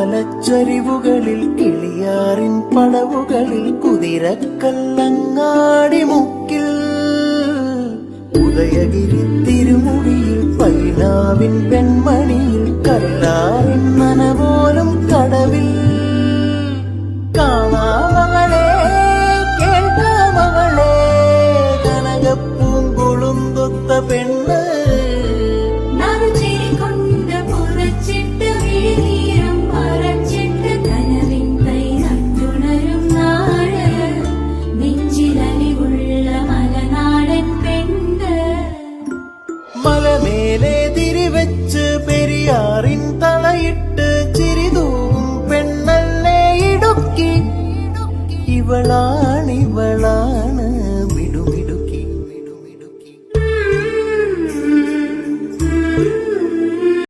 കുയിലുമലച്ചരിവുകളിൽ കിളിയാറിൻ പടവുകളിൽ കുതിരക്കല്ലങ്ങാടി മുക്കിൽ ഉദയഗിരി തിരുമുടിയിൽ പൈനാവിൻ പെൺമണിയിൽ കല്ലാറിൻ നനപോലും കടവിൽ കാണാമകളെ കേൾക്കാമകളെ കനകപ്പൂങ്കുളുന്തൊത്ത പെണ്ണ് മലമേലെ തിരിവെച്ച് പെരിയാറിൻ തളയിട്ട് ചിരിതൂവും പെണ്ണല്ലേ ഇടുക്കി ഇവളാണിവളാണ്